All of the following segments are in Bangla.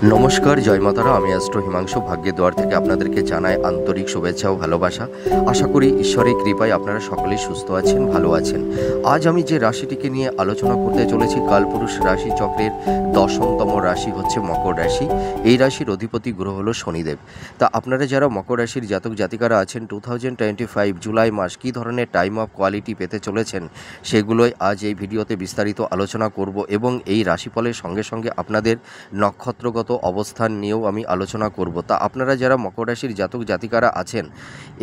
নমস্কার, জয় মাতারা। আমি অ্যাস্ট্রো হিমাংশু ভাগ্যের দুয়ার থেকে আপনাদেরকে জানাই আন্তরিক শুভেচ্ছা ও ভালোবাসা। আশা করি ঈশ্বরের কৃপায় আপনারা সকলেই সুস্থ আছেন, ভালো আছেন। আজ আমি যে রাশিটিকে নিয়ে আলোচনা করতে চলেছি, কালপুরুষ রাশি চক্রের 10তম রাশি হচ্ছে মকর রাশি। এই রাশির অধিপতি গ্রহ হলো শনিদেব। তা আপনারা যারা মকর রাশির জাতক জাতিকারা আছেন, 2025 জুলাই মাস কী ধরনের টাইম অফ কোয়ালিটি পেতে চলেছেন সেগুলোই আজ এই ভিডিওতে বিস্তারিত আলোচনা করব এবং এই রাশিফলের সঙ্গে সঙ্গে আপনাদের নক্ষত্রগত অবস্থান নিয়েও আমি আলোচনা করব। তা আপনারা যারা মকর রাশির জাতক জাতিকারা আছেন,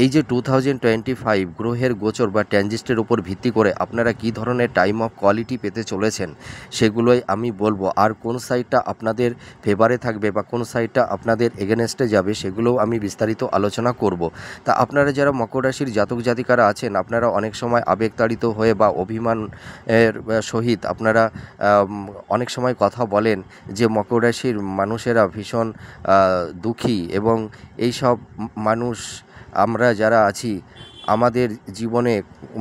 এই যে 2025 গ্রহের গোচর বা ট্রানজিস্টের উপর ভিত্তি করে আপনারা কী ধরনের টাইম অফ কোয়ালিটি পেতে চলেছেন সেগুলোই আমি বলবো। আর কোন সাইডটা আপনাদের ফেভারে থাকবে বা কোন সাইডটা আপনাদের এগেনস্টে যাবে সেগুলোও আমি বিস্তারিত আলোচনা করব। তা আপনারা যারা মকর রাশির জাতক জাতিকারা আছেন, আপনারা অনেক সময় আবেগতাড়িত হয়ে বা অভিমানের সহিত আপনারা অনেক সময় কথা বলেন যে মকর রাশির মানুষেরা ভীষণ দুঃখী এবং এই সব মানুষ আমরা যারা আছি আমাদের জীবনে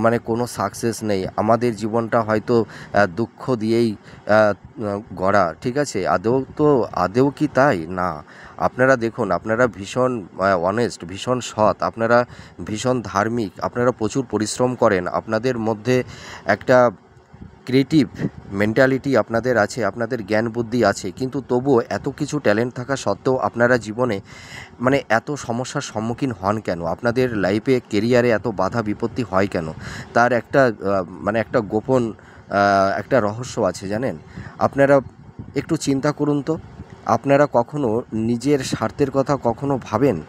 মানে কোনো সাকসেস নেই, আমাদের জীবনটা হয়তো দুঃখ দিয়েই গড়া। ঠিক আছে, আদেও কি তাই না? আপনারা দেখুন, আপনারা ভীষণ অনেস্ট, ভীষণ সৎ, আপনারা ভীষণ ধার্মিক, আপনারা প্রচুর পরিশ্রম করেন, আপনাদের মধ্যে একটা ক্রিয়েটিভ মেন্টালিটি আপনাদের আছে, আপনাদের জ্ঞান বুদ্ধি আছে, কিন্তু তবুও এত কিছু ট্যালেন্ট থাকা সত্ত্বেও আপনারা জীবনে মানে এত সমস্যার সম্মুখীন হন কেন? আপনাদের লাইফে কেরিয়ারে এত বাধা বিপত্তি হয় কেন? তার একটা মানে একটা গোপন একটা রহস্য আছে, জানেন? আপনারা একটু চিন্তা করুন তো, আপনারা কখনো নিজের স্বার্থের কথা কখনো ভাবেন?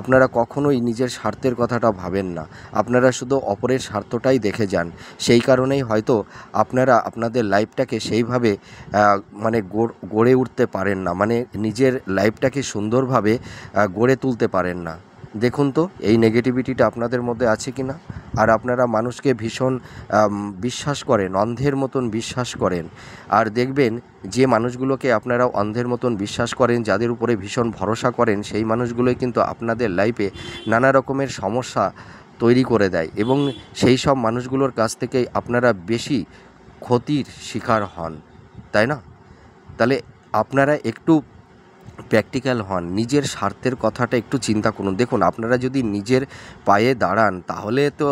আপনারা কখনোই নিজের স্বার্থের কথাটা ভাবেন না, আপনারা শুধু অপরের স্বার্থটাই দেখে যান। সেই কারণেই হয়তো আপনারা আপনাদের লাইফটাকে সেইভাবে মানে গড়ে উঠতে পারেন না, মানে নিজের লাইফটাকে সুন্দরভাবে গড়ে তুলতে পারেন না। দেখুন তো এই নেগেটিভিটিটা আপনাদের মধ্যে আছে কি না? আর আপনারা মানুষকে ভীষণ বিশ্বাস করেন, অন্ধের মতন বিশ্বাস করেন। আর দেখবেন যে মানুষগুলোকে আপনারা অন্ধের মতন বিশ্বাস করেন, যাদের উপরে ভীষণ ভরসা করেন, সেই মানুষগুলোই কিন্তু আপনাদের লাইফে নানা রকমের সমস্যা তৈরি করে দেয় এবং সেই সব মানুষগুলোর কাছ থেকেই আপনারা বেশি ক্ষতির শিকার হন, তাই না? তাহলে আপনারা একটু প্র্যাকটিক্যাল হন, নিজের স্বার্থের কথাটা একটু চিন্তা করুন। দেখুন, আপনারা যদি নিজের পায়ে দাঁড়ান তাহলে তো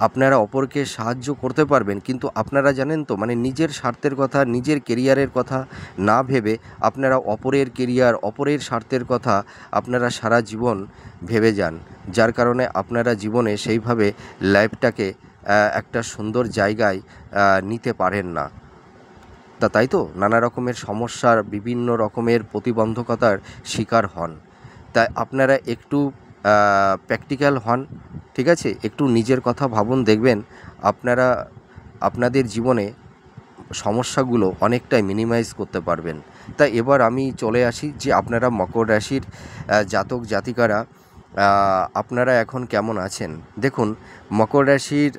আপনারা অপরকে সাহায্য করতে পারবেন, কিন্তু আপনারা জানেন তো মানে নিজের স্বার্থের কথা, নিজের কেরিয়ারের কথা না ভেবে আপনারা অপরের কেরিয়ার, অপরের স্বার্থের কথা আপনারা সারা জীবন ভেবে যান, যার কারণে আপনারা জীবনে সেইভাবে লাইফটাকে একটা সুন্দর জায়গায় নিতে পারেন না। তাই তো নানা রকমের সমস্যার, বিভিন্ন রকমের প্রতিবন্ধকতার শিকার হন। তাই আপনারা একটু প্র্যাকটিক্যাল হন, ঠিক আছে? একটু নিজের কথা ভাবুন, দেখবেন আপনারা আপনাদের জীবনে সমস্যাগুলো অনেকটাই মিনিমাইজ করতে পারবেন। তাই এবার আমি চলে আসি যে আপনারা মকর রাশির জাতক জাতিকারা আপনারা এখন কেমন আছেন। দেখুন, মকর রাশির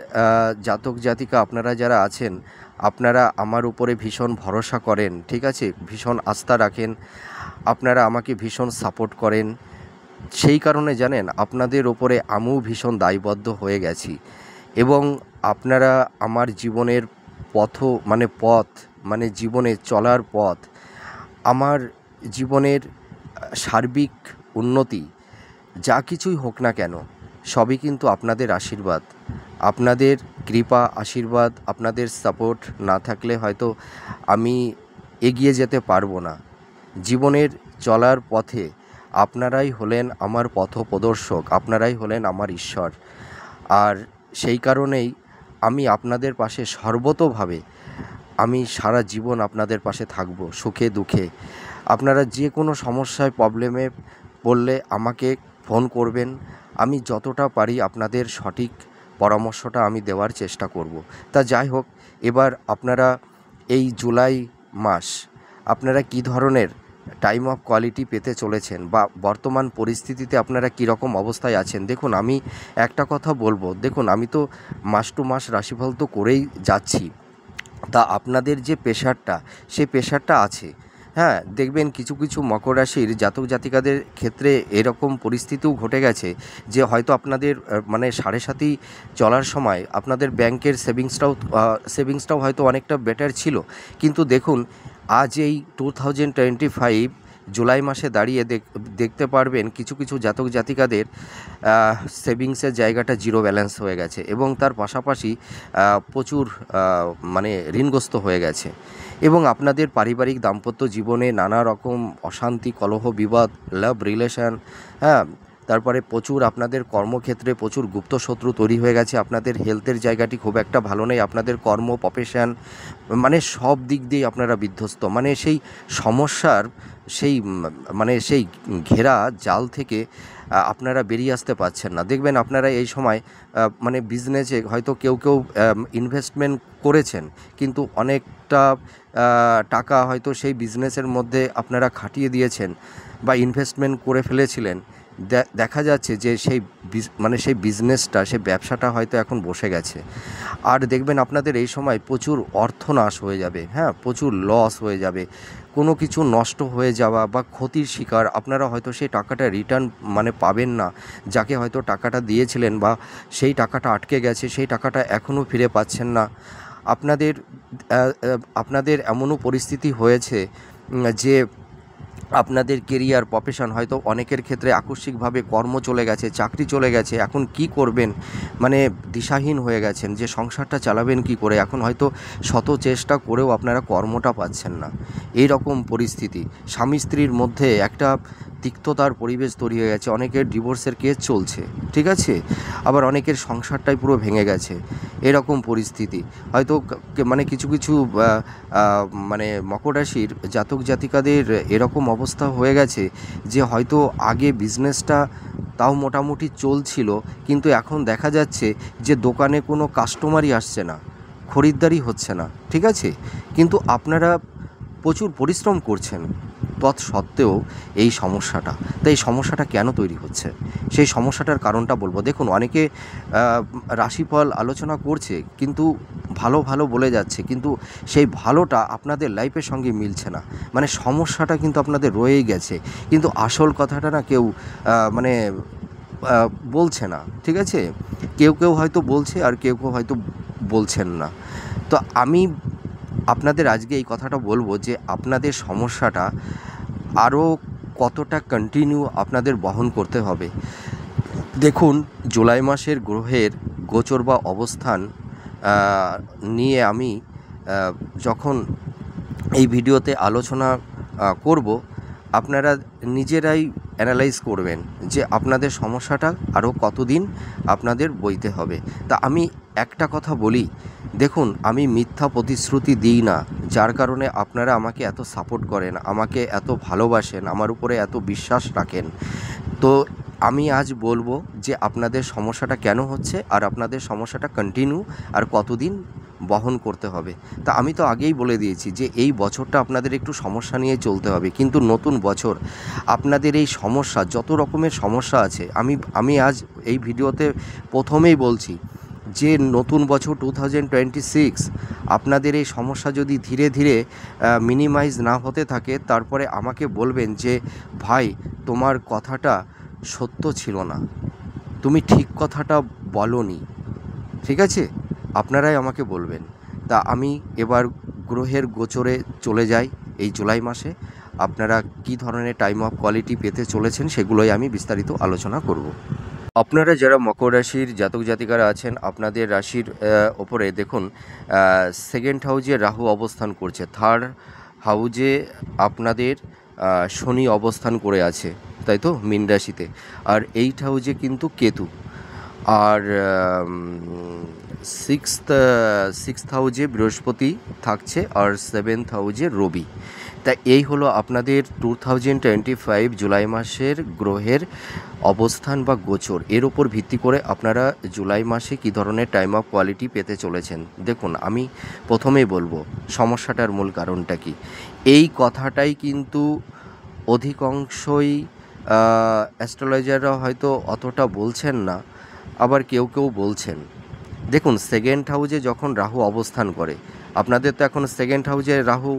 জাতক জাতিকা আপনারা যারা আছেন, আপনারা আমার উপরে ভীষণ ভরসা করেন, ঠিক আছে? ভীষণ আস্থা রাখেন, আপনারা আমাকে ভীষণ সাপোর্ট করেন। সেই কারণে জানেন আপনাদের ওপরে আমিও ভীষণ দায়বদ্ধ হয়ে গেছি এবং আপনারা আমার জীবনের পথ মানে জীবনে চলার পথ, আমার জীবনের সার্বিক উন্নতি যা কিছুই হোক না কেন, সবই কিন্তু আপনাদের আশীর্বাদ, আপনাদের কৃপা, আশীর্বাদ, আপনাদের সাপোর্ট না থাকলে হয়তো আমি এগিয়ে যেতে পারবো না। জীবনের চলার পথে আপনারাই হলেন আমার পথপ্রদর্শক, আপনারাই হলেন আমার ঈশ্বর। আর সেই কারণেই আমি আপনাদের পাশে সর্বতোভাবে আমি সারা জীবন আপনাদের পাশে থাকব, সুখে দুঃখে। আপনারা যে কোনো সমস্যায়, প্রবলেমে পড়লে আমাকে ফোন করবেন, আমি যতটা পারি আপনাদের সঠিক পরামর্শটা আমি দেওয়ার চেষ্টা করব। তা যাই হোক, এবার আপনারা এই জুলাই মাস আপনারা কী ধরনের টাইম অফ কোয়ালিটি পেতে চলেছেন বা বর্তমান পরিস্থিতিতে আপনারা কীরকম অবস্থায় আছেন। দেখুন, আমি একটা কথা বলবো, দেখুন আমি তো মাস টু মাস রাশিফল তো করেই যাচ্ছি। তা আপনাদের যে প্রেশারটা, সেই প্রেশারটা আছে। হ্যাঁ, দেখবেন কিছু কিছু মকর রাশির জাতক জাতিকাদের ক্ষেত্রে এরকম পরিস্থিতিও ঘটে গেছে যে হয়তো আপনাদের মানে সাড়ে সাথী চলার সময় আপনাদের ব্যাংকের সেভিংসটাও হয়তো অনেকটা বেটার ছিল, কিন্তু দেখুন আজ এই 2025 জুলাই মাসে দাঁড়িয়ে দেখতে পারবেন কিছু কিছু জাতক জাতিকাদের সেভিংসের জায়গাটা জিরো ব্যালেন্স হয়ে গেছে এবং তার পাশাপাশি প্রচুর মানে ঋণগ্রস্ত হয়ে গেছে এবং আপনাদের পারিবারিক দাম্পত্য জীবনে নানা রকম অশান্তি, কলহ, বিবাদ, লাভ রিলেশন, হ্যাঁ, তারপরে প্রচুর আপনাদের কর্মক্ষেত্রে প্রচুর গুপ্ত শত্রু তৈরি হয়ে গেছে। আপনাদের হেলথের জায়গাটি খুব একটা ভালো নেই। আপনাদের কর্ম, প্রফেশন, মানে সব দিক দিয়েই আপনারা বিধ্বস্ত। মানে সেই সমস্যার সেই মানে সেই ঘেরা জাল থেকে আপনারা বেরিয়ে আসতে পারছেন না। দেখবেন আপনারা এই সময় মানে বিজনেসে হয়তো কেউ ইনভেস্টমেন্ট করেছেন, কিন্তু অনেকটা টাকা হয়তো সেই বিজনেসের মধ্যে আপনারা খাটিয়ে দিয়েছেন বা ইনভেস্টমেন্ট করে ফেলেছিলেন। দেখা যাচ্ছে যে সেই বিজনেসটা, সেই ব্যবসাটা হয়তো এখন বসে গেছে। আর দেখবেন আপনাদের এই সময় প্রচুর অর্থ নাশ হয়ে যাবে, হ্যাঁ, প্রচুর লস হয়ে যাবে। কোনো কিছু নষ্ট হয়ে যাওয়া বা ক্ষতির শিকার, আপনারা হয়তো সেই টাকাটা রিটার্ন মানে পাবেন না। যাকে হয়তো টাকাটা দিয়েছিলেন বা সেই টাকাটা আটকে গেছে, সেই টাকাটা এখনও ফিরে পাচ্ছেন না। আপনাদের এমনও পরিস্থিতি হয়েছে যে আপনাদের কেরিয়ার, প্রফেশন, হয়তো অনেকের ক্ষেত্রে আকস্মিকভাবে কর্ম চলে গেছে, চাকরি চলে গেছে। এখন কি করবেন মানে দিশাহীন হয়ে গেছেন যে সংসারটা চালাবেন কি করে। এখন হয়তো শত চেষ্টা করেও আপনারা কর্মটা পাচ্ছেন না। এই রকম পরিস্থিতি, স্বামী স্ত্রীর মধ্যে একটা তিক্ততার পরিবেশ তৈরি হয়ে গেছে। অনেকের ডিভোর্সের কেস চলছে, ঠিক আছে, আবার অনেকের সংসারটাই পুরো ভেঙে গেছে। এরকম পরিস্থিতি হয়তো মানে কিছু মানে মকর রাশির জাতক জাতিকাদের এরকম অবস্থা হয়ে গেছে যে হয়তো আগে বিজনেসটা তাও মোটামুটি চলছিল, কিন্তু এখন দেখা যাচ্ছে যে দোকানে কোনো কাস্টমারই আসছে না, খরিদ্দারি হচ্ছে না, ঠিক আছে, কিন্তু আপনারা প্রচুর পরিশ্রম করছেন, তৎসত্ত্বেও এই সমস্যাটা। তাই এই সমস্যাটা কেন তৈরি হচ্ছে, সেই সমস্যাটার কারণটা বলবো। দেখুন, অনেকে রাশিফল আলোচনা করছে, কিন্তু ভালো ভালো বলে যাচ্ছে, কিন্তু সেই ভালোটা আপনাদের লাইফের সঙ্গে মিলছে না। মানে সমস্যাটা কিন্তু আপনাদের রয়েই গেছে, কিন্তু আসল কথাটা না কেউ মানে বলছে না, ঠিক আছে। কেউ হয়তো বলছে আর কেউ হয়তো বলছেন না। তো আমি আপনাদের আজকে এই কথাটা বলবো যে আপনাদের সমস্যাটা আরও কতটা কন্টিনিউ আপনাদের বহন করতে হবে। দেখুন, জুলাই মাসের গ্রহের গোচর বা অবস্থান নিয়ে আমি যখন এই ভিডিওতে আলোচনা করব, আপনারা নিজেরাই অ্যানালাইজ করবেন যে আপনাদের সমস্যাটা আরও কতদিন আপনাদের বইতে হবে। তা আমি একটা কথা বলি, দেখুন, আমি মিথ্যা প্রতিশ্রুতি দিই না, যার কারণে আপনারা আমাকে এত সাপোর্ট করেন, আমাকে এত ভালোবাসেন, আমার উপরে এত বিশ্বাস রাখেন। তো আমি আজ বলবো যে আপনাদের সমস্যাটা কেন হচ্ছে আর আপনাদের সমস্যাটা কন্টিনিউ আর কতদিন বহন করতে হবে। তা আমি তো আগেই বলে দিয়েছি যে এই বছরটা আপনাদের একটু সমস্যা নিয়ে চলতে হবে, কিন্তু নতুন বছর আপনাদের এই সমস্যা, যত রকমের সমস্যা আছে, আমি আজ এই ভিডিওতে প্রথমেই বলছি যে নতুন বছর 2026 আপনাদের এই সমস্যা যদি ধীরে ধীরে মিনিমাইজ না হতে থাকে, তারপরে আমাকে বলবেন যে ভাই, তোমার কথাটা সত্য ছিল না, তুমি ঠিক কথাটা বলোনি, ঠিক আছে, আপনারাই আমাকে বলবেন। তা আমি এবার গ্রহের গোচরে চলে যাই। এই জুলাই মাসে আপনারা কী ধরনের টাইম অফ কোয়ালিটি পেতে চলেছেন সেগুলোই আমি বিস্তারিত আলোচনা করব। আপনারা যারা মকর রাশির জাতক জাতিকারা আছেন, আপনাদের রাশির ওপরে দেখুন সেকেন্ড হাউজে রাহু অবস্থান করছে, থার্ড হাউজে আপনাদের শনি অবস্থান করে আছে, তাই তো, মীন রাশিতে, আর এইট হাউজে কিন্তু কেতু, আর সিক্সথ হাউজে বৃহস্পতি থাকছে, আর সেভেন্থ হাউজে রবি। তা এই হলো আপনাদের 2025 জুলাই মাসের গ্রহের অবস্থান বা গোচর। এর ওপর ভিত্তি করে আপনারা জুলাই মাসে কী ধরনের টাইম অফ কোয়ালিটি পেতে চলেছেন। দেখুন, আমি প্রথমেই বলবো সমস্যাটার মূল কারণটা কী। এই কথাটাই কিন্তু অধিকাংশই অ্যাস্ট্রোলজাররা হয়তো অতটা বলছেন না, আবার কেউ বলছেন। দেখুন, সেকেন্ড হাউজে যখন রাহু অবস্থান করে, আপনাদের তো এখন সেকেন্ড হাউজে রাহু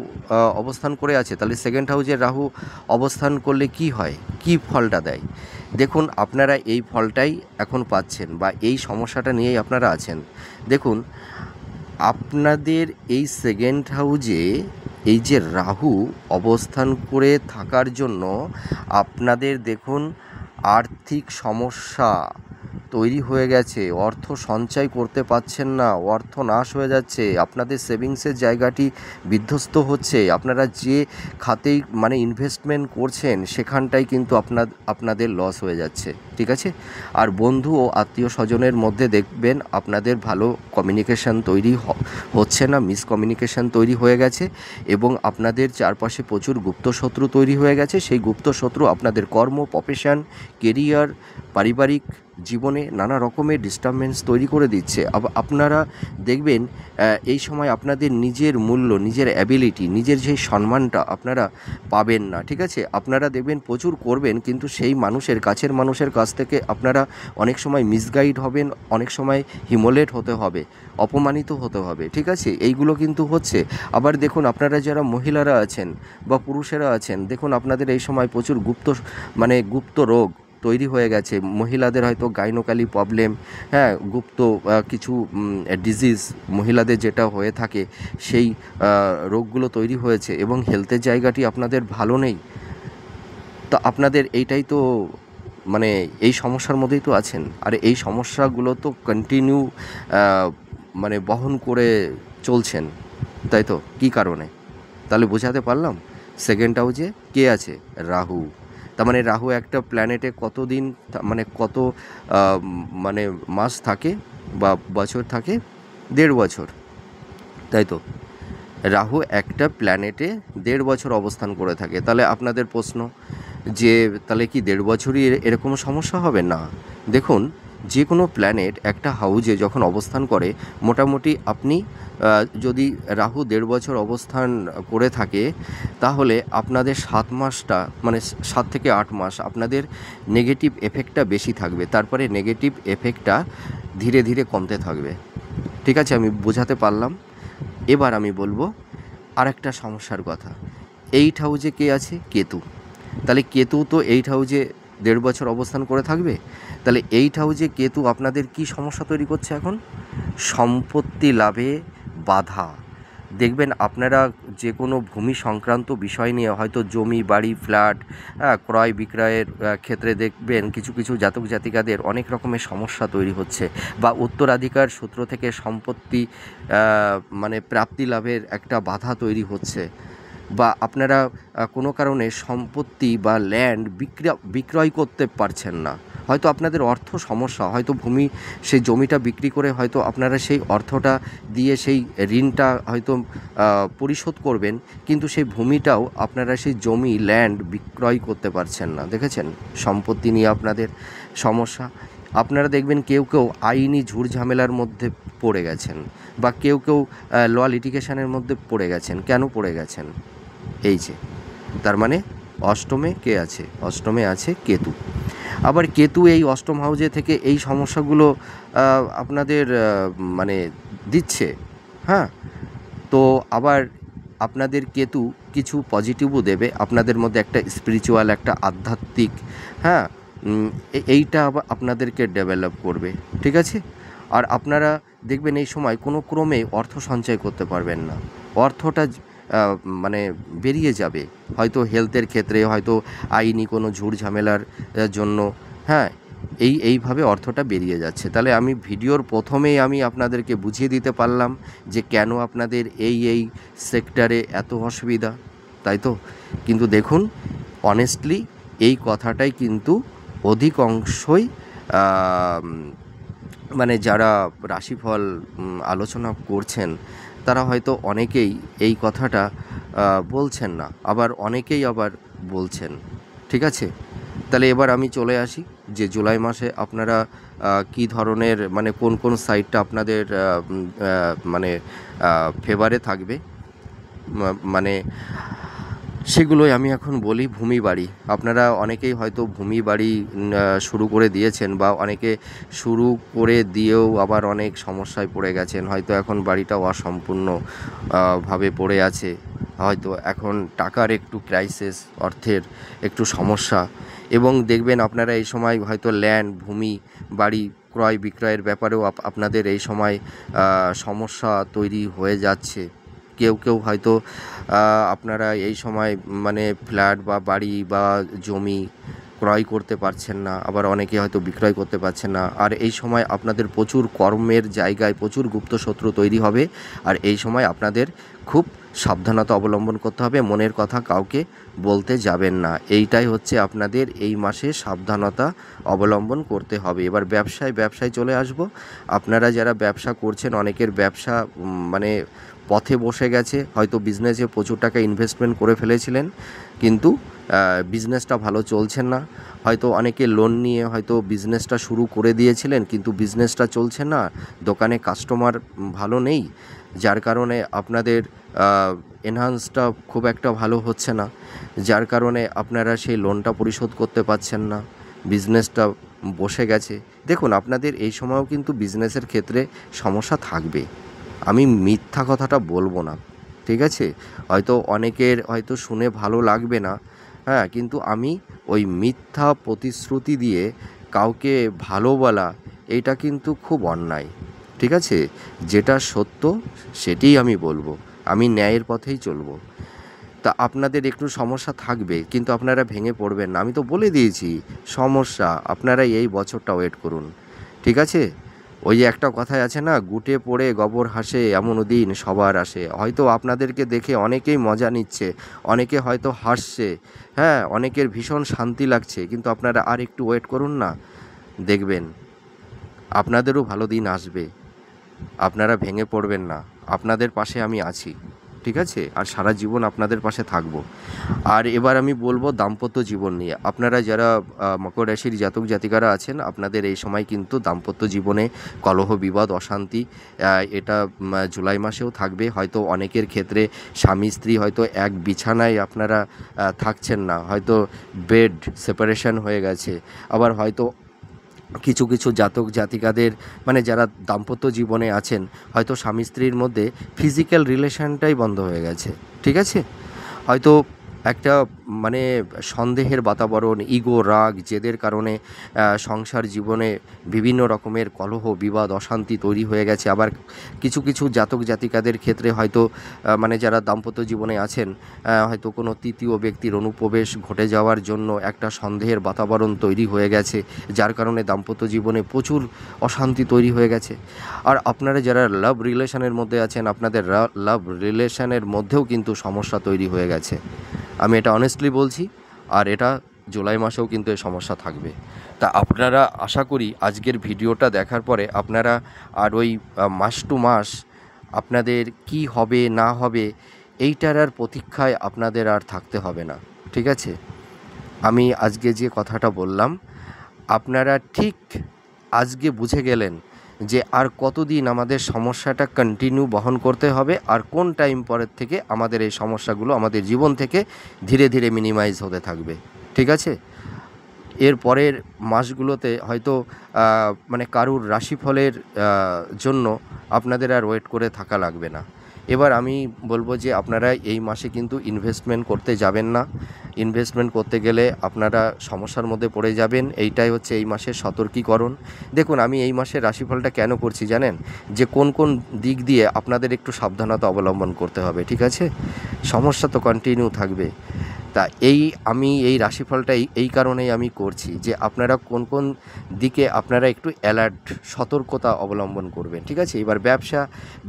অবস্থান করে আছে, তাহলে সেকেন্ড হাউজে রাহু অবস্থান করলে কি হয়, কি ফলটা দেয়। দেখুন, আপনারা এই ফলটাই এখন পাচ্ছেন বা এই সমস্যাটা নিয়েই আপনারা আছেন। দেখুন, আপনাদের এই সেকেন্ড হাউজে এই যে রাহু অবস্থান করে থাকার জন্য আপনাদের দেখুন আর্থিক সমস্যা তৈরি হয়ে গেছে, অর্থ সঞ্চয় করতে পারছেন না, অর্থ নাশ হয়ে যাচ্ছে, আপনাদের সেভিংসের জায়গাটি বিধ্বস্ত হচ্ছে, আপনারা যে খাতেই মানে ইনভেস্টমেন্ট করছেন সেখানটাই কিন্তু আপনাদের লস হয়ে যাচ্ছে, ঠিক আছে। আর বন্ধু ও আত্মীয় স্বজনের মধ্যে দেখবেন আপনাদের ভালো কমিউনিকেশান তৈরি হচ্ছে না, মিসকমিউনিকেশান তৈরি হয়ে গেছে এবং আপনাদের চারপাশে প্রচুর গুপ্তশত্রু তৈরি হয়ে গেছে। সেই গুপ্তশত্রু আপনাদের কর্ম, প্রফেশন, কেরিয়ার, পারিবারিক জীবনে নানা রকমের ডিস্টারবেন্স তৈরি করে দিচ্ছে। আপনারা দেখবেন এই সময় আপনাদের নিজের মূল্য, নিজের অ্যাবিলিটি, নিজের যে সম্মানটা আপনারা পাবেন না, ঠিক আছে। আপনারা দেখবেন প্রচুর করবেন কিন্তু সেই মানুষের কাছের মানুষের কাছ থেকে আপনারা অনেক সময় মিসগাইড হবেন, অনেক সময় হিমোলেট হতে হবে, অপমানিত হতে হবে, ঠিক আছে। এইগুলো কিন্তু হচ্ছে। আবার দেখুন আপনারা যারা মহিলারা আছেন বা পুরুষেরা আছেন, দেখুন আপনাদের এই সময় প্রচুর গুপ্ত রোগ তৈরি হয়ে গেছে। মহিলাদের হয়তো গাইনোকালি প্রবলেম, হ্যাঁ, গুপ্ত কিছু ডিজিজ মহিলাদের যেটা হয়ে থাকে সেই রোগগুলো তৈরি হয়েছে এবং হেলথের জায়গাটি আপনাদের ভালো নেই। তো আপনাদের এইটাই তো মানে এই সমস্যার মধ্যেই তো আছেন। আর এই সমস্যাগুলো তো কন্টিনিউ বহন করে চলছেন, তাই তো। কী কারণে তাহলে বোঝাতে পারলাম? সেকেন্ড হাউসে কে আছে? রাহু। তার মানে রাহু একটা প্ল্যানেটে কতদিন কত মাস থাকে বা বছর থাকে? 1.5 বছর, তাই তো। রাহু একটা প্ল্যানেটে 1.5 বছর অবস্থান করে থাকে। তাহলে আপনাদের প্রশ্ন যে তাহলে কি 1.5 বছরই এরকম সমস্যা হবে? না, দেখুন যে কোনো প্ল্যানেট একটা হাউজে যখন অবস্থান করে মোটামুটি আপনি যদি রাহু 1.5 বছর অবস্থান করে থাকে তাহলে আপনাদের 7 মাসটা 7 থেকে 8 মাস আপনাদের নেগেটিভ এফেক্টটা বেশি থাকবে, তারপরে নেগেটিভ এফেক্টটা ধীরে ধীরে কমতে থাকবে, ঠিক আছে। আমি বোঝাতে পারলাম? এবার আমি বলবো আরেকটা সমস্যার কথা। 8 হাউজে কে আছে? কেতু। তাহলে কেতু তো 8 হাউজে 1.5 বছর অবস্থান করে থাকবে। তাহলে 8 হাউজে কেতু আপনাদের কি সমস্যা তৈরি করছে এখন? সম্পত্তি লাভে বাধা। দেখবেন আপনারা যে কোনো ভূমি সংক্রান্ত বিষয় নিয়ে হয়তো জমি, বাড়ি, ফ্ল্যাট ক্রয় বিক্রয়ের ক্ষেত্রে দেখবেন কিছু কিছু জাতক জাতিকাদের অনেক রকমের সমস্যা তৈরি হচ্ছে, বা উত্তরাধিকার সূত্র থেকে সম্পত্তি প্রাপ্তি লাভের একটা বাধা তৈরি হচ্ছে, বা আপনারা কোনো কারণে সম্পত্তি বা ল্যান্ড বিক্রয় করতে পারছেন না। হয়তো আপনাদের অর্থ সমস্যা, হয়তো সেই জমিটা বিক্রি করে হয়তো আপনারা সেই অর্থটা দিয়ে সেই ঋণটা হয়তো পরিশোধ করবেন, কিন্তু সেই ভূমিটাও আপনারা সেই জমি ল্যান্ড বিক্রয় করতে পারছেন না। দেখেছেন সম্পত্তি নিয়ে আপনাদের সমস্যা। আপনারা দেখবেন কেউ কেউ আইনি ঝুটঝামেলার মধ্যে পড়ে গেছেন, বা কেউ কেউ ল লিটিগেশনের মধ্যে পড়ে গেছেন। কেন পড়ে গেছেন? এই যে, তার মানে অষ্টমে কে আছে? অষ্টমে আছে কেতু। আবার কেতু এই অষ্টম হাউজে থেকে এই সমস্যাগুলো আপনাদের দিচ্ছে, হ্যাঁ। তো আবার আপনাদের কেতু কিছু পজিটিভও দেবে, আপনাদের মধ্যে একটা স্পিরিচুয়াল, একটা আধ্যাত্মিক, হ্যাঁ, এইটা আবার আপনাদেরকে ডেভেলপ করবে, ঠিক আছে। আর আপনারা দেখবেন এই সময় কোনো ক্রমে অর্থ সঞ্চয় করতে পারবেন না, অর্থটা বেরিয়ে যাবে, হয়তো হেলথের ক্ষেত্রে, হয়তো আইনি কোনো ঝুট ঝামেলার জন্য, হ্যাঁ, এইভাবে অর্থটা বেরিয়ে যাচ্ছে। তাহলে আমি ভিডিওর প্রথমেই আমি আপনাদেরকে বুঝিয়ে দিতে পারলাম যে কেন আপনাদের এই সেক্টরে এত অসুবিধা, তাই তো। কিন্তু দেখুন অনেস্টলি এই কথাটাই কিন্তু অধিকাংশই যারা রাশিফল আলোচনা করছেন তারা হয়তো অনেকেই এই কথাটা বলছেন না, আবার অনেকেই আবার বলছেন, ঠিক আছে। তাহলে এবার আমি চলে আসি যে জুলাই মাসে আপনারা কী ধরনের কোন কোন সাইটটা আপনাদের ফেভারে থাকবে, সেগুলোই আমি এখন বলি। ভূমি বাড়ি, আপনারা অনেকেই হয়তো ভূমি বাড়ি শুরু করে দিয়েছেন, বা অনেকে শুরু করে দিয়েও আবার অনেক সমস্যায় পড়ে গেছেন, হয়তো এখন বাড়িটাও অসম্পূর্ণ ভাবে পড়ে আছে, হয়তো এখন টাকার একটু ক্রাইসিস, অর্থের একটু সমস্যা, এবং দেখবেন আপনারা এই সময় হয়তো ল্যান্ড, ভূমি, বাড়ি ক্রয় বিক্রয়ের ব্যাপারেও আপনাদের এই সময় সমস্যা তৈরি হয়ে যাচ্ছে, কেউ কেউ হয়তো আপনারা এই সময় মানে ফ্ল্যাট বা বাড়ি বা জমি ক্রয় করতে পারছেন না, আবার অনেকে হয়তো বিক্রয় করতে পারছেন না। আর এই সময় আপনাদের প্রচুর কর্মের জায়গায় প্রচুর গুপ্ত শত্রু তৈরি হবে। আর এই সময় আপনাদের খুব সাবধানতা অবলম্বন করতে হবে, মনের কথা কাউকে বলতে যাবেন না। এইটাই হচ্ছে আপনাদের এই মাসে সাবধানতা অবলম্বন করতে হবে। এবার ব্যবসায় চলে আসব। আপনারা যারা ব্যবসা করছেন, অনেকের ব্যবসা মানে পথে বসে গেছে, হয়তো বিজনেসে প্রচুর টাকা ইনভেস্টমেন্ট করে ফেলেছিলেন, কিন্তু বিজনেসটা ভালো চলছে না। হয়তো অনেকে লোন নিয়ে হয়তো বিজনেসটা শুরু করে দিয়েছিলেন, কিন্তু বিজনেসটা চলছে না, দোকানে কাস্টমার ভালো নেই, যার কারণে আপনাদের এনহান্সটা খুব একটা ভালো হচ্ছে না, যার কারণে আপনারা সেই লোনটা পরিশোধ করতে পারছেন না, বিজনেসটা বসে গেছে। দেখুন, আপনাদের এই সময়ও কিন্তু বিজনেসের ক্ষেত্রে সমস্যা থাকবে, আমি মিথ্যা কথাটা বলবো না, ঠিক আছে? হয়তো অনেকের হয়তো শুনে ভালো লাগবে না, হ্যাঁ, কিন্তু আমি ওই মিথ্যা প্রতিশ্রুতি দিয়ে কাউকে ভালো বলা, এইটা কিন্তু খুব অন্যায়, ঠিক আছে? যেটা সত্য সেটাই আমি বলবো, আমি ন্যায়ের পথেই চলবো। তা আপনাদের একটু সমস্যা থাকবে, কিন্তু আপনারা ভেঙে পড়বেন না, আমি তো বলে দিয়েছি সমস্যা, আপনারা এই বছরটা ওয়েট করুন, ঠিক আছে? ওই যে একটা কথাই আছে না, গুটে পড়ে গোবর হাসে এমনও দিন সবার আসে। হয়তো আপনাদেরকে দেখে অনেকেই মজা নিচ্ছে, অনেকে হয়তো হাসছে, হ্যাঁ, অনেকের ভীষণ শান্তি লাগছে, কিন্তু আপনারা আর একটু ওয়েট করুন না, দেখবেন আপনাদেরও ভালো দিন আসবে। আপনারা ভেঙে পড়বেন না, আপনাদের পাশে আমি আছি, ঠিক আছে? আর সারা জীবন আপনাদের পাশে থাকব। আর এবার আমি বলবো দাম্পত্য জীবন নিয়ে। আপনারা যারা মকর রাশির জাতক জাতিকারা আছেন, আপনাদের এই সময় কিন্তু দাম্পত্য জীবনে কলহ বিবাদ অশান্তি এটা জুলাই মাসেও থাকবে। হয়তো অনেকের ক্ষেত্রে স্বামী স্ত্রী হয়তো এক বিছানায় আপনারা থাকছেন না, হয়তো বেড সেপারেশন হয়ে গেছে। আবার হয়তো কিছু কিছু জাতক জাতিকাদের মানে যারা দাম্পত্য জীবনে আছেন, হয়তো স্বামী স্ত্রীর মধ্যে ফিজিক্যাল রিলেশনটাই বন্ধ হয়ে গেছে, ঠিক আছে? হয়তো একটা মানে সন্দেহের বাতাবরণ, ইগো, রাগ, জেদের কারণে সংসার জীবনে বিভিন্ন রকমের কলহ বিবাদ অশান্তি তৈরি হয়ে গেছে। আবার কিছু কিছু জাতক জাতিকাদের ক্ষেত্রে হয়তো মানে যারা দাম্পত্য জীবনে আছেন, হয়তো কোনো তৃতীয় ব্যক্তির অনুপ্রবেশ ঘটে যাওয়ার জন্য একটা সন্দেহের বাতাবরণ তৈরি হয়ে গেছে, যার কারণে দাম্পত্য জীবনে প্রচুর অশান্তি তৈরি হয়ে গেছে। আর আপনারা যারা লাভ রিলেশনের মধ্যে আছেন, আপনাদের লাভ রিলেশনের মধ্যেও কিন্তু সমস্যা তৈরি হয়ে গেছে, আমি এটা অনেস্টলি বলছি। আর এটা জুলাই মাসেও কিন্তু এই সমস্যা থাকবে। তা আপনারা আশা করি আজকের ভিডিওটা দেখার পরে আপনারা আর ওই মাস টু মাস আপনাদের কি হবে না হবে এইটার আর প্রতীক্ষায় আপনাদের আর থাকতে হবে না, ঠিক আছে? আমি আজকে যে কথাটা বললাম, আপনারা ঠিক আজকে বুঝে গেলেন যে আর কতদিন আমাদের সমস্যাটা কন্টিনিউ বহন করতে হবে, আর কোন টাইম পরের থেকে আমাদের এই সমস্যাগুলো আমাদের জীবন থেকে ধীরে ধীরে মিনিমাইজ হতে থাকবে, ঠিক আছে? এর পরের মাসগুলোতে হয়তো মানে কারুর রাশিফলের জন্য আপনাদের আর ওয়েট করে থাকা লাগবে না। এবার আমি বলবো যে আপনারা এই মাসে কিন্তু ইনভেস্টমেন্ট করতে যাবেন না। ইনভেস্টমেন্ট করতে গেলে আপনারা সমস্যার মধ্যে পড়ে যাবেন, এইটাই হচ্ছে এই মাসের সতর্কীকরণ। দেখুন, আমি এই মাসের রাশিফলটা কেন করছি জানেন? যে কোন কোন দিক দিয়ে আপনাদের একটু সাবধানতা অবলম্বন করতে হবে, ঠিক আছে? সমস্যা তো কন্টিনিউ থাকবে। তা আমি এই রাশিফলটা এই কারণেই আমি করছি যে আপনারা কোন কোন দিকে আপনারা একটু অ্যালার্ট সতর্কতা অবলম্বন করবেন, ঠিক আছে? এবার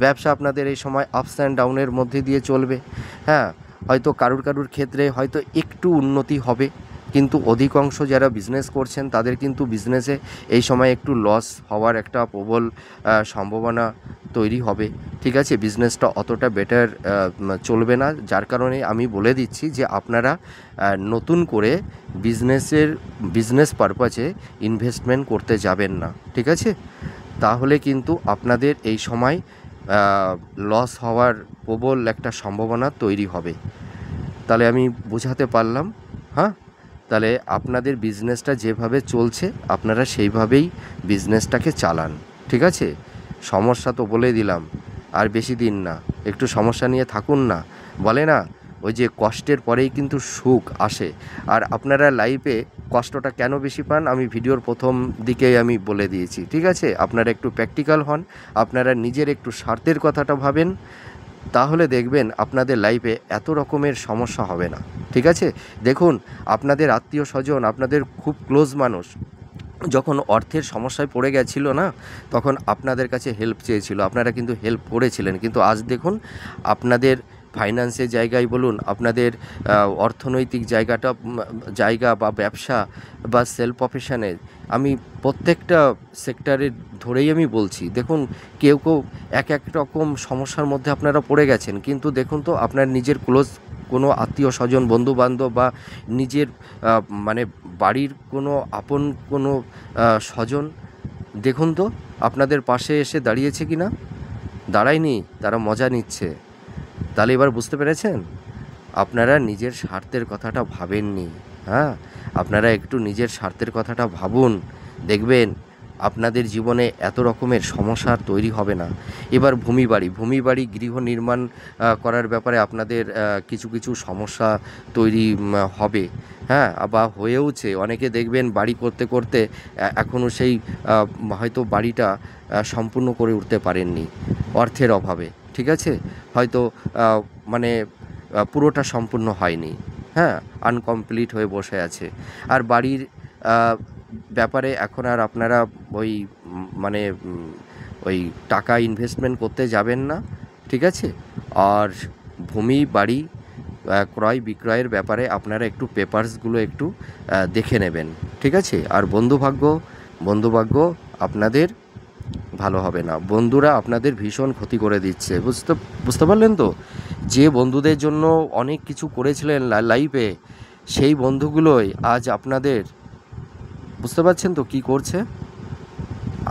ব্যবসা আপনাদের এই সময় আপস অ্যান্ড ডাউনের মধ্যে দিয়ে চলবে, হ্যাঁ, হয়তো কারুর ক্ষেত্রে হয়তো একটু উন্নতি হবে, কিন্তু অধিকাংশ যারা বিজনেস করছেন তাদের কিন্তু বিজনেসে এই সময় একটু লস হওয়ার একটা প্রবল সম্ভাবনা তৈরি হবে, ঠিক আছে? বিজনেসটা অতটা বেটার চলবে না, যার কারণে আমি বলে দিচ্ছি যে আপনারা নতুন করে বিজনেস পারপাসে ইনভেস্টমেন্ট করতে যাবেন না, ঠিক আছে? তাহলে কিন্তু আপনাদের এই সময় লস হওয়ার প্রবল একটা সম্ভাবনা তৈরি হবে। তাহলে আমি বোঝাতে পারলাম? হ্যাঁ, তাহলে আপনাদের বিজনেসটা যেভাবে চলছে আপনারা সেইভাবেই বিজনেসটাকে চালান, ঠিক আছে? সমস্যা তো বলে দিলাম, আর বেশি দিন না, একটু সমস্যা নিয়ে থাকুন না। বলে না, ওই যে কষ্টের পরেই কিন্তু সুখ আসে। আর আপনারা লাইফে কষ্টটা কেন বেশি পান আমি ভিডিওর প্রথম দিকেই আমি বলে দিয়েছি, ঠিক আছে? আপনারা একটু প্র্যাকটিক্যাল হন, আপনারা নিজের একটু স্বার্থের কথাটা ভাবেন, তাহলে দেখবেন আপনাদের লাইফে এত রকমের সমস্যা হবে না। ঠিক আছে? দেখুন, আপনাদের আত্মীয় স্বজন, আপনাদের খুব ক্লোজ মানুষ যখন অর্থের সমস্যায় পড়ে গেছিল না, তখন আপনাদের কাছে হেল্প চেয়েছিল, আপনারা কিন্তু হেল্প করেছিলেন। কিন্তু আজ দেখুন, আপনাদের ফাইন্যান্সের জায়গায় বলুন, আপনাদের অর্থনৈতিক জায়গা বা ব্যবসা বা সেলফ প্রফেশনে, আমি প্রত্যেকটা সেক্টরে ধরেই আমি বলছি, দেখুন কেউ এক এক রকম সমস্যার মধ্যে আপনারা পড়ে গেছেন। কিন্তু দেখুন তো, আপনার নিজের ক্লোজ কোনো আত্মীয় স্বজন, বন্ধুবান্ধব বা নিজের মানে বাড়ির কোনো আপন কোনো স্বজন, দেখুন তো আপনাদের পাশে এসে দাঁড়িয়েছে কি না? দাঁড়ায়নি, তারা মজা নিচ্ছে। তাহলে এবার বুঝতে পেরেছেন? আপনারা নিজের স্বার্থের কথাটা ভাবেননি। হ্যাঁ, আপনারা একটু নিজের স্বার্থের কথাটা ভাবুন, দেখবেন আপনাদের জীবনে এত রকমের সমস্যা আর তৈরি হবে না। এবার ভূমি বাড়ি গৃহ নির্মাণ করার ব্যাপারে আপনাদের কিছু কিছু সমস্যা তৈরি হবে। হ্যাঁ, বা হয়েওছে। অনেকে দেখবেন বাড়ি করতে করতে এখনও সেই হয়তো বাড়িটা সম্পূর্ণ করে উঠতে পারেননি অর্থের অভাবে। ঠিক আছে? হয়তো মানে পুরোটা সম্পূর্ণ হয়নি। হ্যাঁ, আনকমপ্লিট হয়ে বসে আছে। আর বাড়ির ব্যাপারে এখন আর আপনারা ওই মানে ওই টাকা ইনভেস্টমেন্ট করতে যাবেন না। ঠিক আছে? আর বাড়ি ক্রয় বিক্রয়ের ব্যাপারে আপনারা একটু পেপারসগুলো একটু দেখে নেবেন। ঠিক আছে? আর বন্ধুভাগ্য আপনাদের ভালো হবে না। বন্ধুরা আপনাদের ভীষণ ক্ষতি করে দিচ্ছে। বুঝতে পারলেন তো? যে বন্ধুদের জন্য অনেক কিছু করেছিলেন লাইফে, সেই বন্ধুগুলোই আজ আপনাদের, বুঝতে পারছেন তো কী করছে?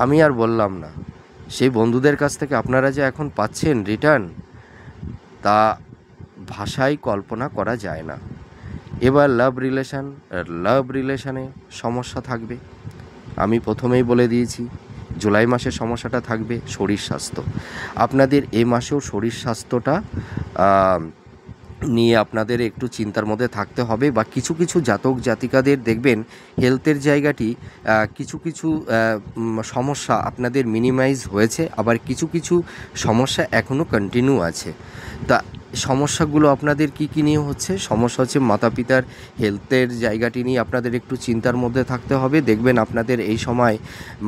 আমি আর বললাম না। সেই বন্ধুদের কাছ থেকে আপনারা যে এখন পাচ্ছেন রিটার্ন, তা ভাষায় কল্পনা করা যায় না। এবার লাভ রিলেশনে সমস্যা থাকবে। আমি প্রথমেই বলে দিয়েছি, জুলাই মাসে সমস্যাটা থাকবে শরীর স্বাস্থ্য। আপনাদের এই মাসেও শরীর স্বাস্থ্যটা নিয়ে আপনাদের একটু চিন্তার মধ্যে থাকতে হবে। বা কিছু কিছু জাতক জাতিকাদের দেখবেন হেলথের জায়গাটি কিছু কিছু সমস্যা আপনাদের মিনিমাইজ হয়েছে, আবার কিছু কিছু সমস্যা এখনও কন্টিনিউ আছে। তা সমস্যাগুলো আপনাদের কি নিয়ে হচ্ছে? সমস্যা হচ্ছে মাতা পিতার হেলথের জায়গাটি নিয়ে আপনাদের একটু চিন্তার মধ্যে থাকতে হবে। দেখবেন আপনাদের এই সময়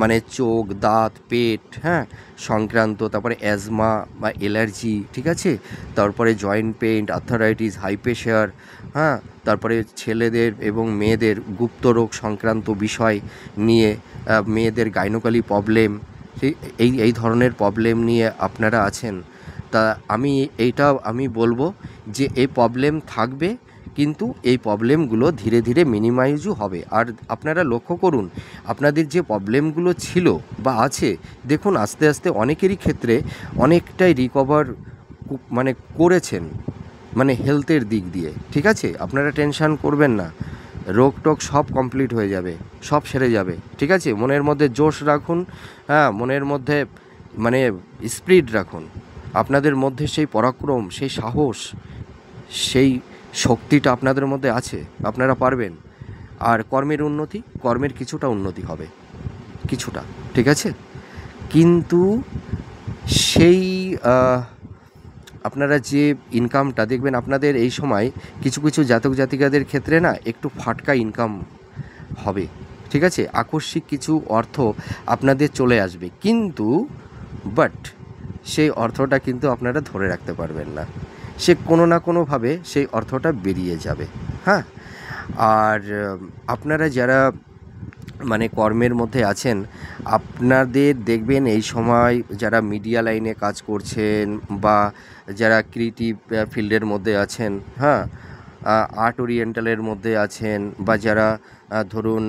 মানে চোখ, দাঁত, পেট, হ্যাঁ, সংক্রান্ত, তারপরে অ্যাজমা বা অ্যালার্জি, ঠিক আছে, তারপরে joint pain, arthritis, high pressure, হ্যাঁ, তারপরে ছেলেদের এবং মেয়েদের গুপ্ত রোগ সংক্রান্ত বিষয় নিয়ে, মেয়েদের গাইনোকলি প্রবলেম, এই ধরনের প্রবলেম নিয়ে আপনারা আছেন। তা আমি বলবো যে এই প্রবলেম থাকবে, কিন্তু এই প্রবলেমগুলো ধীরে ধীরে মিনিমাইজও হবে। আর আপনারা লক্ষ্য করুন, আপনাদের যে প্রবলেমগুলো ছিল বা আছে, দেখুন আস্তে আস্তে অনেকেরই ক্ষেত্রে অনেকটাই রিকভার মানে করেছেন, মানে হেলথের দিক দিয়ে। ঠিক আছে? আপনারা টেনশান করবেন না, রোগ টোগ সব কমপ্লিট হয়ে যাবে, সব সেরে যাবে। ঠিক আছে? মনের মধ্যে জোশ রাখুন, হ্যাঁ, মনের মধ্যে মানে স্পিরিট রাখুন। আপনাদের মধ্যে সেই পরাক্রম, সেই সাহস, সেই শক্তিটা আপনাদের মধ্যে আছে, আপনারা পারবেন। আর কর্মের কিছুটা উন্নতি হবে, কিছুটা। ঠিক আছে? কিন্তু সেই আপনারা যে ইনকামটা দেখবেন আপনাদের এই সময় কিছু কিছু জাতক জাতিকাদের ক্ষেত্রে না একটু ফাটকা ইনকাম হবে। ঠিক আছে? আকস্মিক কিছু অর্থ আপনাদের চলে আসবে, কিন্তু বাট সেই অর্থটা কিন্তু আপনারা ধরে রাখতে পারবেন না। সে কোনো না কোনোভাবে সেই অর্থটা বেরিয়ে যাবে। হ্যাঁ, আর আপনারা যারা মানে কর্মের মধ্যে আছেন, আপনাদের দেখবেন এই সময় যারা মিডিয়া লাইনে কাজ করছেন বা যারা ক্রিয়েটিভ ফিল্ডের মধ্যে আছেন, হ্যাঁ, আর্ট ওরিয়েন্টালের মধ্যে আছেন, বা যারা ধরুন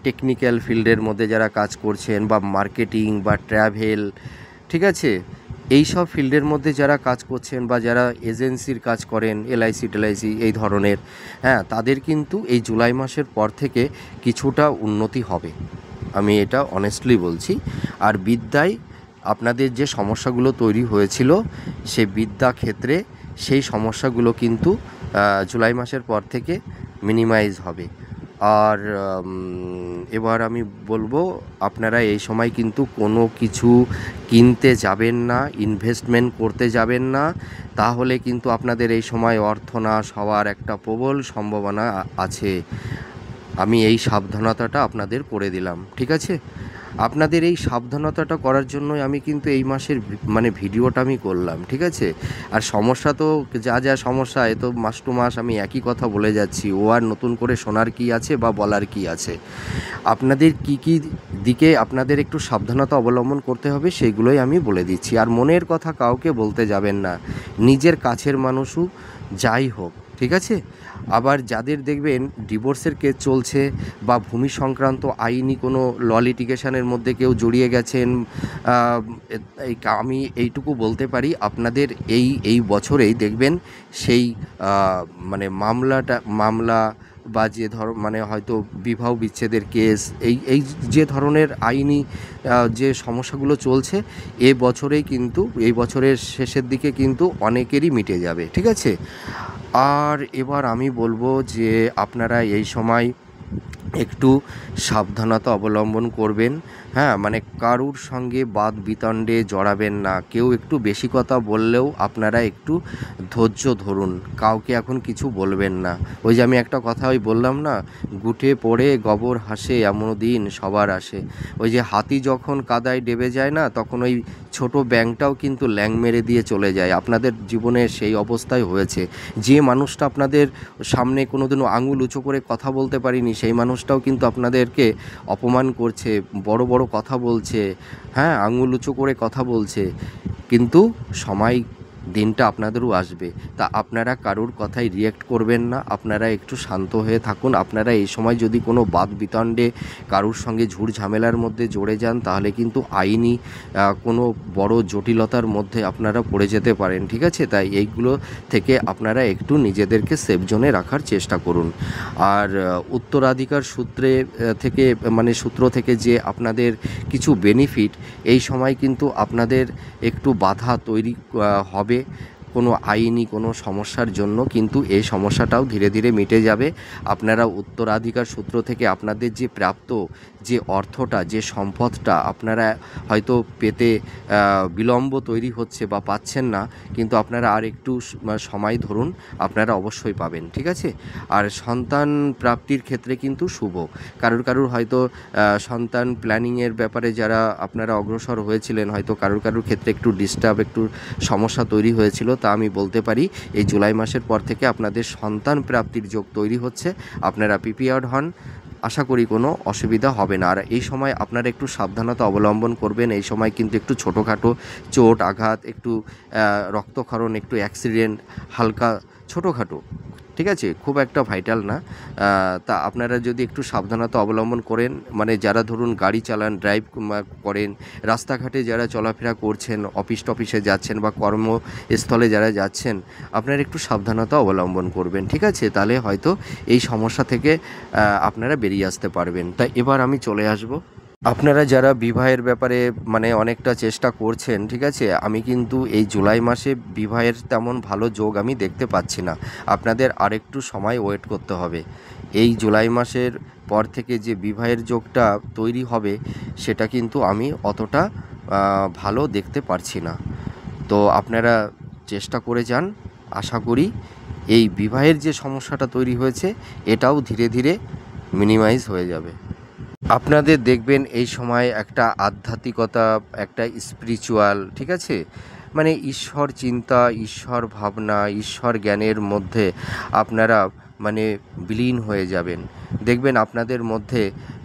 টেকনিক্যাল ফিল্ডের মধ্যে যারা কাজ করছেন, বা মার্কেটিং বা ট্র্যাভেল, ঠিক আছে, এই সব ফিল্ডের মধ্যে যারা কাজ করছেন, বা যারা এজেন্সির কাজ করেন, এলআইসি টেলআইসি এই ধরনের, হ্যাঁ, তাদের কিন্তু এই জুলাই মাসের পর থেকে কিছুটা উন্নতি হবে, আমি এটা অনেস্টলি বলছি। আর বিদ্যায় আপনাদের যে সমস্যাগুলো তৈরি হয়েছিল, সেই বিদ্যা ক্ষেত্রে সেই সমস্যাগুলো কিন্তু জুলাই মাসের পর থেকে মিনিমাইজ হবে। আর এবার আমি বলবো আপনারা এই সময় কিন্তু কোনো কিছু কিনতে যাবেন না, ইনভেস্টমেন্ট করতে যাবেন না, তাহলে কিন্তু আপনাদের এই সময় অর্থনাশ হওয়ার একটা প্রবল সম্ভাবনা আছে। আমি এই সাবধানতাটা আপনাদের করে দিলাম, ঠিক আছে? আপনাদের এই সাবধানতাটা করার জন্যই আমি কিন্তু এই মাসের মানে ভিডিওটা আমি করলাম, ঠিক আছে? আর সমস্যা তো যা যা সমস্যা, এ তো মাস টু মাস আমি একই কথা বলে যাচ্ছি, ও আর নতুন করে শোনার কি আছে বা বলার কি আছে? আপনাদের কি কি দিকে আপনাদের একটু সাবধানতা অবলম্বন করতে হবে সেইগুলোই আমি বলে দিচ্ছি। আর মনের কথা কাউকে বলতে যাবেন না, নিজের কাছের মানুষও যাই হোক, ঠিক আছে? আবার যাদের দেখবেন ডিভোর্সের কেস চলছে বা ভূমি সংক্রান্ত আইনি কোনো ল লিটিগেশনের মধ্যে কেউ জড়িয়ে গেছেন, আমি এইটুকু বলতে পারি আপনাদের এই বছরেই দেখবেন সেই মানে মামলা বা যে মানে হয়তো বিবাহ বিচ্ছেদের কেস, এই যে ধরনের আইনি যে সমস্যাগুলো চলছে, এই বছরের শেষের দিকে কিন্তু অনেকেরই মিটে যাবে, ঠিক আছে? আর এবার আমি বলবো যে আপনারা এই সময় একটু সাবধানতা অবলম্বন করবেন। হ্যাঁ, মানে কারুর সঙ্গে বাদ বিতণ্ডে জড়াবেন না। কেউ একটু বেশি কথা বললেও আপনারা একটু ধৈর্য ধরুন, কাউকে এখন কিছু বলবেন না। ওই যে আমি একটা কথা ওই বললাম না, গুটে পড়ে গোবর হাসে এমন দিন সবার আসে। ওই যে হাতি যখন কাদায় ডেবে যায় না, তখন ওই ছোট ব্যাঙটাও কিন্তু ল্যাং মেরে দিয়ে চলে যায়। আপনাদের জীবনে সেই অবস্থাই হয়েছে। যে মানুষটা আপনাদের সামনে কোনোদিনও আঙুল উঁচু করে কথা বলতে পারেনি, সেই মানুষটাও কিন্তু আপনাদেরকে অপমান করছে, বড় বড় কথা বলছে, হ্যাঁ, আঙুল উঁচু করে কথা বলছে। কিন্তু সময় দিনটা আপনাদেরও আসবে। তা আপনারা কারুর কথায় রিয়্যাক্ট করবেন না, আপনারা একটু শান্ত হয়ে থাকুন। আপনারা এই সময় যদি কোনো বাদ বিতণ্ডে কারুর সঙ্গে ঝুট ঝামেলার মধ্যে জড়ে যান, তাহলে কিন্তু আইনি কোনো বড় জটিলতার মধ্যে আপনারা পড়ে যেতে পারেন, ঠিক আছে? তাই এইগুলো থেকে আপনারা একটু নিজেদেরকে সেফ জোনে রাখার চেষ্টা করুন। আর উত্তরাধিকার সূত্র থেকে যে আপনাদের কিছু বেনিফিট, এই সময় কিন্তু আপনাদের একটু বাধা তৈরি হবে কোনো আইনি কোনো সমস্যার জন্য, কিন্তু এই সমস্যাটাও ধীরে ধীরে মিটে যাবে। আপনারা উত্তরাধিকার সূত্র থেকে আপনাদের যে প্রাপ্ত যে অর্থটা, যে সম্পদটা আপনারা হয়তো পেতে বিলম্ব তৈরি হচ্ছে বা পাচ্ছেন না, কিন্তু আপনারা আর একটু সময় ধরুন, আপনারা অবশ্যই পাবেন, ঠিক আছে? আর সন্তান প্রাপ্তির ক্ষেত্রে কিন্তু শুভ। কারুর হয়তো সন্তান প্ল্যানিংয়ের ব্যাপারে যারা আপনারা অগ্রসর হয়েছিলেন, হয়তো কারুর ক্ষেত্রে একটু ডিস্টার্ব, একটু সমস্যা তৈরি হয়েছিল, তা আমি বলতে পারি এই জুলাই মাসের পর থেকে আপনাদের সন্তান প্রাপ্তির যোগ তৈরি হচ্ছে। আপনারা প্রিপেয়ার্ড হন, আশা করি কোনো অসুবিধা হবে না। আর এই সময় আপনারা একটু সাবধানতা অবলম্বন করবেন। এই সময় কিন্তু একটু ছোটোখাটো চোট আঘাত, একটু রক্তক্ষরণ, একটু অ্যাক্সিডেন্ট, হালকা ছোটোখাটো, ঠিক আছে? খুব একটা ভাইটাল না। তা আপনারা যদি একটু সাবধানতা অবলম্বন করেন, মানে যারা ধরুন গাড়ি চালান, ড্রাইভ করেন, রাস্তাঘাটে যারা চলাফেরা করছেন, অফিস টফিসে যাচ্ছেন বা কর্মস্থলে যারা যাচ্ছেন, আপনারা একটু সাবধানতা অবলম্বন করবেন, ঠিক আছে? তাহলে হয়তো এই সমস্যা থেকে আপনারা বেরিয়ে আসতে পারবেন। তাই এবার আমি চলে আসব। আপনারা যারা বিবাহের ব্যাপারে মানে অনেকটা চেষ্টা করছেন, ঠিক আছে? আমি কিন্তু এই জুলাই মাসে বিবাহের তেমন ভালো যোগ আমি দেখতে পাচ্ছি না। আপনাদের আরেকটু সময় ওয়েট করতে হবে। এই জুলাই মাসের পর থেকে যে বিবাহের যোগটা তৈরি হবে, সেটা কিন্তু আমি অতটা ভালো দেখতে পারছি না। তো আপনারা চেষ্টা করে যান। আশা করি এই বিবাহের যে সমস্যাটা তৈরি হয়েছে, এটাও ধীরে ধীরে মিনিমাইজ হয়ে যাবে। আপনাদের দেখবেন এই সময় একটা আধ্যাত্মিকতা, একটা স্পিরিচুয়াল, ঠিক আছে, মানে ঈশ্বর চিন্তা, ঈশ্বর ভাবনা, ঈশ্বর জ্ঞানের মধ্যে আপনারা মানে বিলীন হয়ে যাবেন। দেখবেন আপনাদের মধ্যে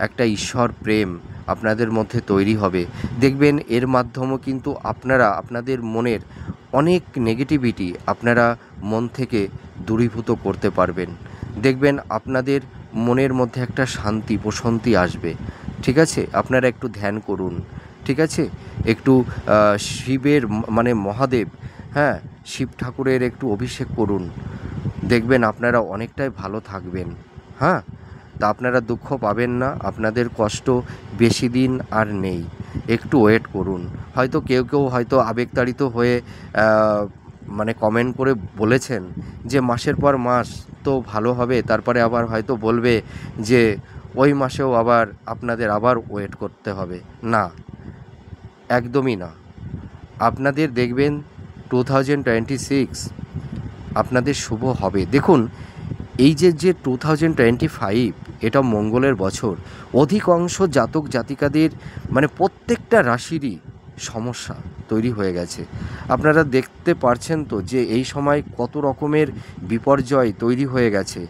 একটা ঈশ্বর প্রেম আপনাদের মধ্যে তৈরি হবে। দেখবেন এর মাধ্যমেও কিন্তু আপনারা আপনাদের মনের অনেক নেগেটিভিটি আপনারা মন থেকে দূরীভূত করতে পারবেন। দেখবেন আপনাদের মনের মধ্যে একটা শান্তি প্রশান্তি আসবে, ঠিক আছে? আপনারা একটু ধ্যান করুন, ঠিক আছে? একটু শিবের মানে মহাদেব, হ্যাঁ, শিব ঠাকুরের একটু অভিষেক করুন। দেখবেন আপনারা অনেকটাই ভালো থাকবেন। হ্যাঁ, তা আপনারা দুঃখ পাবেন না, আপনাদের কষ্ট বেশি দিন আর নেই। একটু ওয়েট করুন। হয়তো কেউ হয়তো আবেগতাড়িত হয়ে মানে কমেন্ট করে বলেছেন যে মাসের পর মাস তো ভালো হবে, তারপরে আবার হয়তো বলবে যে ওই মাসেও আবার আপনাদের আবার ওয়েট করতে হবে। না, একদমই না। আপনাদের দেখবেন 2026 আপনাদের শুভ হবে। দেখুন, এই যে 2025 এটা মঙ্গলের বছর, অধিকাংশ জাতক জাতিকাদের মানে প্রত্যেকটা রাশিরই সমস্যা তৈরি হয়ে গেছে। আপনারা দেখতে পারছেন তো যে এই সময় কত রকমের বিপর্যয় তৈরি হয়ে গেছে।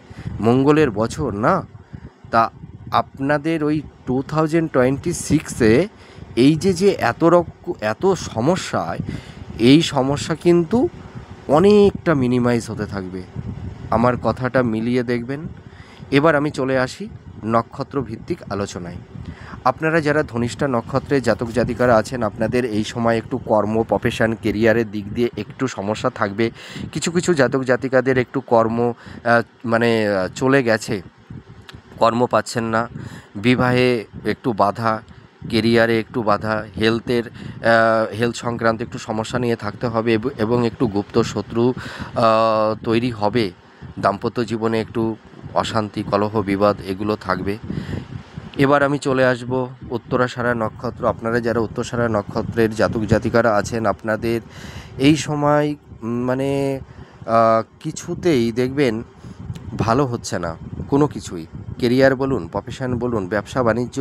মঙ্গলের বছর না, তা আপনাদের ওই 2026-এ এই যে এত সমস্যা, এই সমস্যা কিন্তু অনেকটা মিনিমাইজ হতে থাকবে। আমার কথাটা মিলিয়ে দেখবেন। এবার আমি চলে আসি নক্ষত্র ভিত্তিক আলোচনায়। আপনারা যারা ধনিষ্ঠা নক্ষত্রে জাতক জাতিকারা আছেন, আপনাদের এই সময় একটু কর্ম, প্রফেশন, কেরিয়ারের দিক দিয়ে একটু সমস্যা থাকবে। কিছু কিছু জাতক জাতিকাদের একটু কর্ম চলে গেছে, কর্ম পাচ্ছেন না, বিবাহে একটু বাধা, কেরিয়ারে একটু বাধা, হেলথ সংক্রান্ত একটু সমস্যা নিয়ে থাকতে হবে এবং একটু গুপ্ত শত্রু তৈরি হবে। দাম্পত্য জীবনে একটু অশান্তি, কলহ, বিবাদ এগুলো থাকবে। এবার আমি চলে আসব উত্তরাষাঢ়া নক্ষত্র। আপনারা যারা উত্তরাষাঢ়া নক্ষত্রের জাতক জাতিকারা আছেন, আপনাদের এই সময় মানে কিছুতেই দেখবেন ভালো হচ্ছে না কোনো কিছুই। কেরিয়ার বলুন, প্রফেশন বলুন, ব্যবসা বাণিজ্য,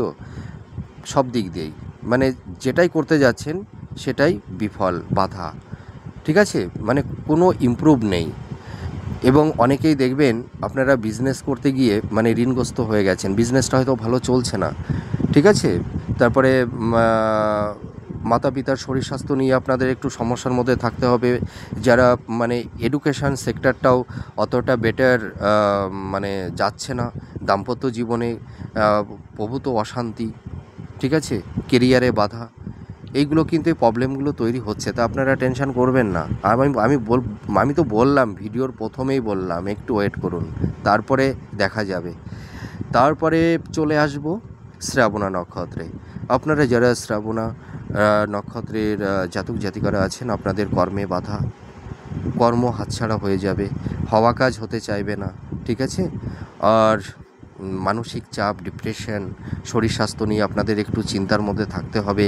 সব দিক দিয়েই মানে যেটাই করতে যাচ্ছেন সেটাই বিফল, বাধা। ঠিক আছে, মানে কোনো ইমপ্রুভ নেই। এবং অনেকেই দেখবেন আপনারা বিজনেস করতে গিয়ে মানে ঋণগ্রস্ত হয়ে গেছেন, বিজনেসটা হয়তো ভালো চলছে না। ঠিক আছে, তারপরে মাতা পিতার শরীর স্বাস্থ্য নিয়ে আপনাদের একটু সমস্যার মধ্যে থাকতে হবে। যারা মানে এডুকেশান সেক্টরটাও অতটা বেটার মানে যাচ্ছে না, দাম্পত্য জীবনে প্রভূত অশান্তি, ঠিক আছে, কেরিয়ারে বাধা, এইগুলো কিন্তু এই প্রবলেমগুলো তৈরি হচ্ছে। তা আপনারা টেনশন করবেন না। আমি তো বললাম, ভিডিওর প্রথমেই বললাম একটু ওয়েট করুন, তারপরে দেখা যাবে। তারপরে চলে আসব শ্রাবণা নক্ষত্রে। আপনারা যারা শ্রাবণা নক্ষত্রের জাতক জাতিকারা আছেন, আপনাদের কর্মে বাধা, কর্ম হাতছাড়া হয়ে যাবে, হওয়া কাজ হতে চাইবে না। ঠিক আছে, আর মানসিক চাপ, ডিপ্রেশন, শরীর স্বাস্থ্য নিয়ে আপনাদের একটু চিন্তার মধ্যে থাকতে হবে।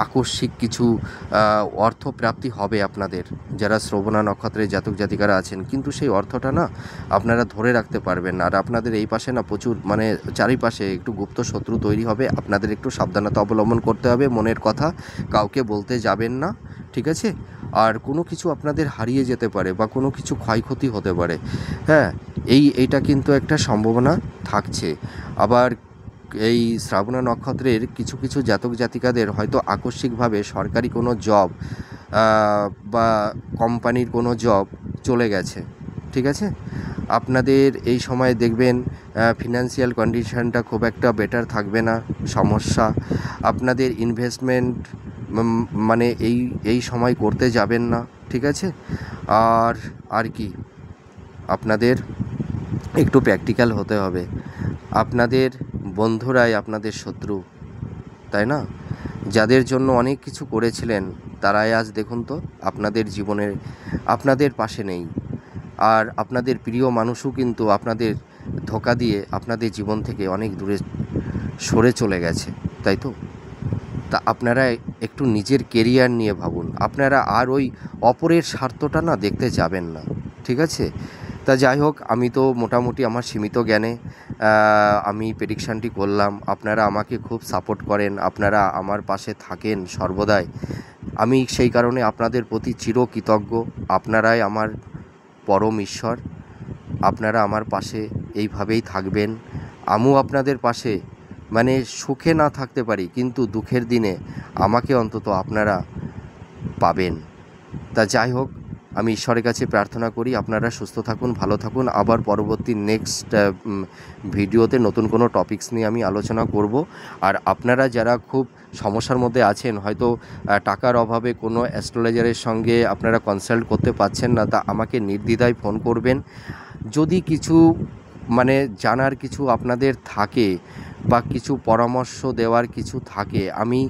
আকস্মিক কিছু অর্থপ্রাপ্তি হবে আপনাদের, যারা শ্রবণা নক্ষত্রের জাতক জাতিকারা আছেন, কিন্তু সেই অর্থটা না আপনারা ধরে রাখতে পারবেন না। আর আপনাদের এই পাশে না প্রচুর মানে চারিপাশে একটু গুপ্ত শত্রু তৈরি হবে। আপনাদের একটু সাবধানতা অবলম্বন করতে হবে, মনের কথা কাউকে বলতে যাবেন না। ঠিক আছে, আর কোনো কিছু আপনাদের হারিয়ে যেতে পারে বা কোনো কিছু ক্ষয়ক্ষতি হতে পারে। হ্যাঁ, এইটা কিন্তু একটা সম্ভাবনা থাকছে। আবার এই শ্রাবণা নক্ষত্রের কিছু কিছু জাতক জাতিকাদের হয়তো আকস্মিকভাবে সরকারি কোনো জব বা কোম্পানির কোনো জব চলে গেছে। ঠিক আছে, আপনাদের এই সময় দেখবেন ফিনান্সিয়াল কন্ডিশনটা খুব একটা বেটার থাকবে না, সমস্যা। আপনাদের ইনভেস্টমেন্ট মানে এই সময় করতে যাবেন না। ঠিক আছে, আর কি, আপনাদের একটু প্র্যাকটিক্যাল হতে হবে। আপনাদের বন্ধুরাই আপনাদের শত্রু, তাই না? যাদের জন্য অনেক কিছু করেছিলেন, তারাই আজ দেখুন তো আপনাদের জীবনের আপনাদের পাশে নেই। আর আপনাদের প্রিয় মানুষও কিন্তু আপনাদের ধোঁকা দিয়ে আপনাদের জীবন থেকে অনেক দূরে সরে চলে গেছে, তাই তো? তা আপনারা একটু নিজের কেরিয়ার নিয়ে ভাবুন। আপনারা আর ওই অপরের স্বার্থটা না দেখতে যাবেন না। ঠিক আছে, তা যাই হোক, আমি তো মোটামুটি আমার সীমিত জ্ঞানে আমি প্রেডিকশানটি করলাম। আপনারা আমাকে খুব সাপোর্ট করেন, আপনারা আমার পাশে থাকেন সর্বদাই। আমি সেই কারণে আপনাদের প্রতি চিরকৃতজ্ঞ। আপনারাই আমার পরম ঈশ্বর। আপনারা আমার পাশে এইভাবেই থাকবেন। আমিও আপনাদের পাশে মানে সুখে না থাকতে পারি, কিন্তু দুঃখের দিনে আমাকে অন্তত আপনারা পাবেন। তা যাই হোক, আমি ঈশ্বরের কাছে প্রার্থনা করি আপনারা সুস্থ থাকুন, ভালো থাকুন। আবার পরবর্তী নেক্সট ভিডিওতে নতুন কোনো টপিকস নিয়ে আমি আলোচনা করব। আর আপনারা যারা খুব সমস্যার মধ্যে আছেন, হয়তো টাকার অভাবে কোনো অ্যাস্ট্রোলজারের সঙ্গে আপনারা কনসাল্ট করতে পারছেন না, তা আমাকে নির্দ্বিধায় ফোন করবেন। যদি কিছু মানে জানার কিছু আপনাদের থাকে বা কিছু পরামর্শ দেওয়ার কিছু থাকে, আমি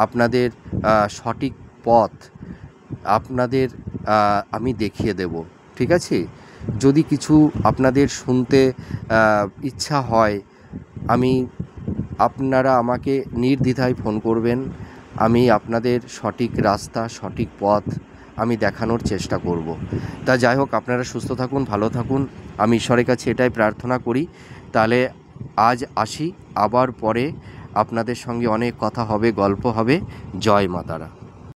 আপনাদের সঠিক পথ আপনাদের আমি দেখিয়ে দেব। ঠিক আছে, যদি কিছু আপনাদের শুনতে ইচ্ছা হয়, আপনারা আমাকে নির্দ্বিধায় ফোন করবেন। আমি আপনাদের সঠিক রাস্তা, সঠিক পথ আমি দেখানোর চেষ্টা করব। তা যাই হোক, আপনারা সুস্থ থাকুন, ভালো থাকুন, আমি ঈশ্বরের কাছে এটাই প্রার্থনা করি। তাহলে আজ আসি, আবার পরে আপনাদের সঙ্গে অনেক কথা হবে, গল্প হবে। জয় মা তারা।